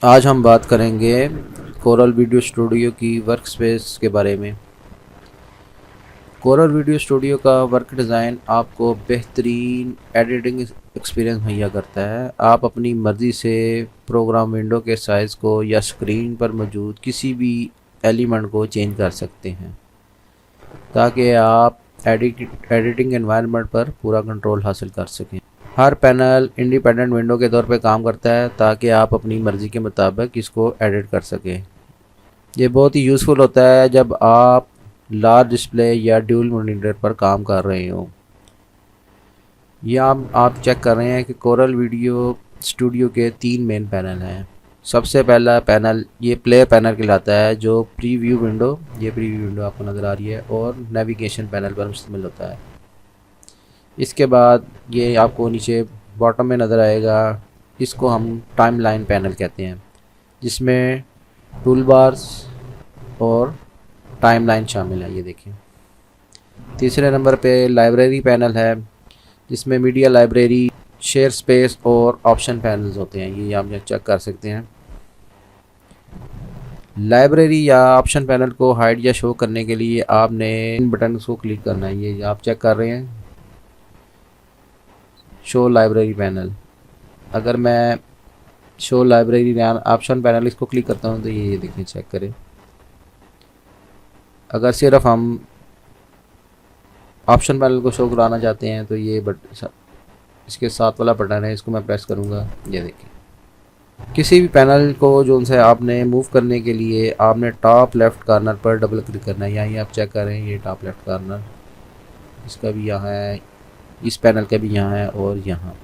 आज हम बात करेंगे कोरल वीडियो स्टूडियो की वर्कस्पेस के बारे में। कोरल वीडियो स्टूडियो का वर्क डिज़ाइन आपको बेहतरीन एडिटिंग एक्सपीरियंस मुहैया करता है। आप अपनी मर्ज़ी से प्रोग्राम विंडो के साइज़ को या स्क्रीन पर मौजूद किसी भी एलिमेंट को चेंज कर सकते हैं ताकि आप एडिटिंग एनवायरनमेंट पर पूरा कंट्रोल हासिल कर सकें। हर पैनल इंडिपेंडेंट विंडो के तौर पे काम करता है ताकि आप अपनी मर्ज़ी के मुताबिक इसको एडिट कर सकें। ये बहुत ही यूज़फुल होता है जब आप लार्ज डिस्प्ले या ड्यूल मॉनिटर पर काम कर रहे हो। यहाँ आप चेक कर रहे हैं कि कोरल वीडियो स्टूडियो के 3 मेन पैनल हैं। सबसे पहला पैनल ये प्लेयर पैनल कहलाता है, जो प्रीव्यू विंडो, ये प्रीव्यू विंडो आपको नज़र आ रही है, और नेविगेशन पैनल पर मुश्तमिल होता है। इसके बाद ये आपको नीचे बॉटम में नज़र आएगा, इसको हम टाइमलाइन पैनल कहते हैं, जिसमें टूल बार्स और टाइमलाइन शामिल है। ये देखिए। तीसरे नंबर पे लाइब्रेरी पैनल है, जिसमें मीडिया लाइब्रेरी, शेयर स्पेस और ऑप्शन पैनल्स होते हैं। ये आप चेक कर सकते हैं। लाइब्रेरी या ऑप्शन पैनल को हाइड या शो करने के लिए आपने इन बटन को क्लिक करना है। ये आप चेक कर रहे हैं, शो लाइब्रेरी पैनल। अगर मैं शो लाइब्रेरी ऑप्शन पैनल इसको क्लिक करता हूँ तो ये देखिए, चेक करें। अगर सिर्फ हम ऑप्शन पैनल को शो कराना चाहते हैं तो ये इसके साथ वाला बटन है, इसको मैं प्रेस करूँगा। ये देखिए, किसी भी पैनल को जो से आपने मूव करने के लिए आपने टॉप लेफ़्ट कॉर्नर पर डबल क्लिक करना है। यहाँ आप चेक करें, ये टॉप लेफ़्ट कॉर्नर, इसका भी यहाँ है, इस पैनल का भी यहाँ है, और यहाँ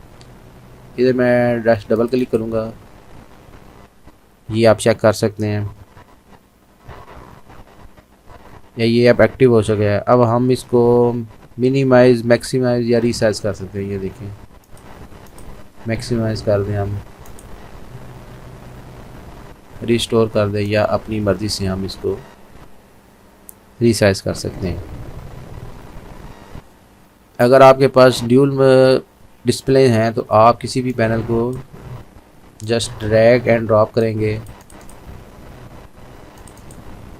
इधर मैं डबल क्लिक करूँगा। ये आप चेक कर सकते हैं, या ये अब एक्टिव हो चुका है। अब हम इसको मिनिमाइज़, मैक्सिमाइज़ या रीसाइज कर सकते हैं। ये देखिए, मैक्सिमाइज़ कर दें हम, रिस्टोर कर दें, या अपनी मर्ज़ी से हम इसको रीसाइज कर सकते हैं। अगर आपके पास ड्यूल डिस्प्ले हैं तो आप किसी भी पैनल को जस्ट ड्रैग एंड ड्रॉप करेंगे। ये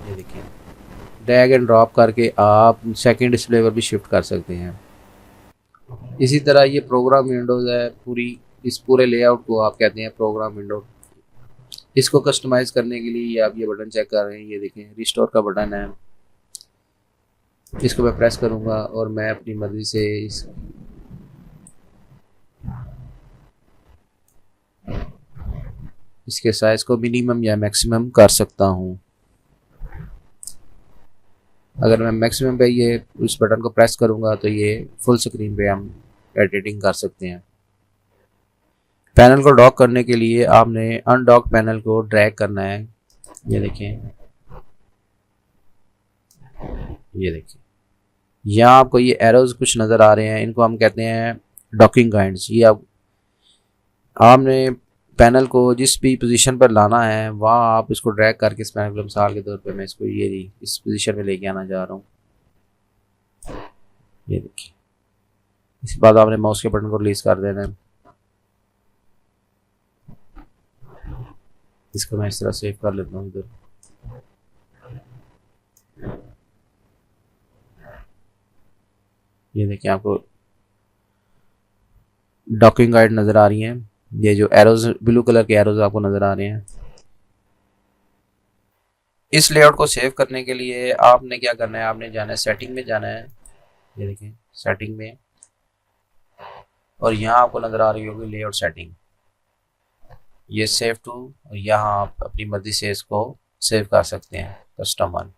देखिए, ड्रैग एंड ड्रॉप करके आप सेकंड डिस्प्ले पर भी शिफ्ट कर सकते हैं। इसी तरह ये प्रोग्राम विंडोज़ है, इस पूरे लेआउट को आप कहते हैं प्रोग्राम विंडो। इसको कस्टमाइज़ करने के लिए आप ये बटन चेक कर रहे हैं, ये देखें, रिस्टोर का बटन है। इसको मैं प्रेस करूँगा और मैं अपनी मर्ज़ी से इसके साइज़ को मिनिमम या मैक्सिमम कर सकता हूँ। अगर मैं मैक्सिमम पे ये उस बटन को प्रेस करूँगा तो ये फुल स्क्रीन पे हम एडिटिंग कर सकते हैं। पैनल को डॉक करने के लिए आपने अनडॉक पैनल को ड्रैग करना है। ये देखें, ये देखिए, यहाँ आपको ये एरोज कुछ नज़र आ रहे हैं, इनको हम कहते हैं डॉकिंग गाइड्स। ये आपने पैनल को जिस भी पोजीशन पर लाना है वहाँ आप इसको ड्रैग करके, इस पैनल को मिसाल के तौर पे मैं इसको ये इस पोजीशन में लेके आना चाह रहा हूँ। ये देखिए, इसके बाद आपने माउस के बटन को रिलीज कर देना है। इसको मैं इस तरह सेव कर लेता हूँ इधर। ये देखिए, आपको डॉकिंग गाइड नज़र आ रही हैं। ये जो एरोज, ब्लू कलर के एरोज आपको नज़र आ रहे हैं। इस लेआउट को सेव करने के लिए आपने क्या करना है, आपने जाना है सेटिंग में जाना है। ये देखिए, सेटिंग में, और यहाँ आपको नज़र आ रही होगी लेआउट सेटिंग, ये सेव टू, और यहाँ आप अपनी मर्जी से इसको सेव कर सकते हैं, कस्टम वन।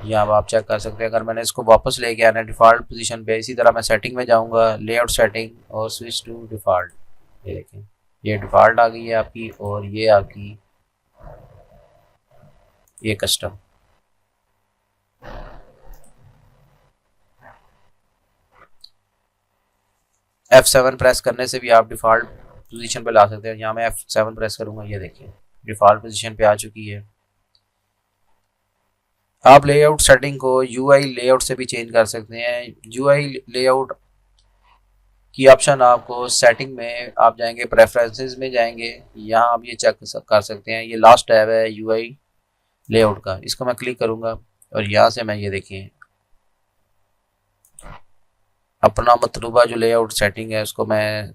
यहाँ आप चेक कर सकते हैं। अगर मैंने इसको वापस लेके आना है डिफ़ॉल्ट पोजीशन पे, इसी तरह मैं सेटिंग में जाऊँगा, लेआउट सेटिंग, और स्विच टू डिफ़ॉल्ट। ये देखें, ये डिफ़ॉल्ट आ गई है आपकी, और ये आपकी ये कस्टम। F7 प्रेस करने से भी आप डिफ़ॉल्ट पोजीशन पे ला सकते हैं। यहाँ मैं F7 प्रेस करूँगा, ये देखिए, डिफ़ॉल्ट पोजीशन पे आ चुकी है। आप लेआउट सेटिंग को UI लेआउट से भी चेंज कर सकते हैं। UI लेआउट की ऑप्शन आपको सेटिंग में आप जाएंगे, प्रेफरेंसेस में जाएंगे, यहाँ आप ये चेक कर सकते हैं। ये लास्ट टैब है यूआई लेआउट का, इसको मैं क्लिक करूँगा और यहाँ से मैं ये देखिए अपना मतलूबा जो लेआउट सेटिंग है उसको मैं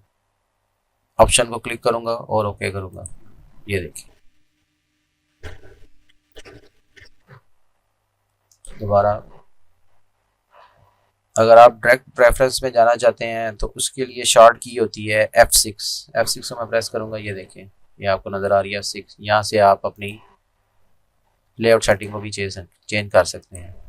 ऑप्शन को क्लिक करूँगा और ओके करूँगा। ये देखिए दोबारा अगर आप डायरेक्ट प्रेफरेंस में जाना चाहते हैं तो उसके लिए शॉर्ट की होती है F6। F6 को मैं प्रेस करूँगा, ये देखें ये आपको नज़र आ रही है F6। यहाँ से आप अपनी लेआउट सेटिंग को भी चेंज कर सकते हैं।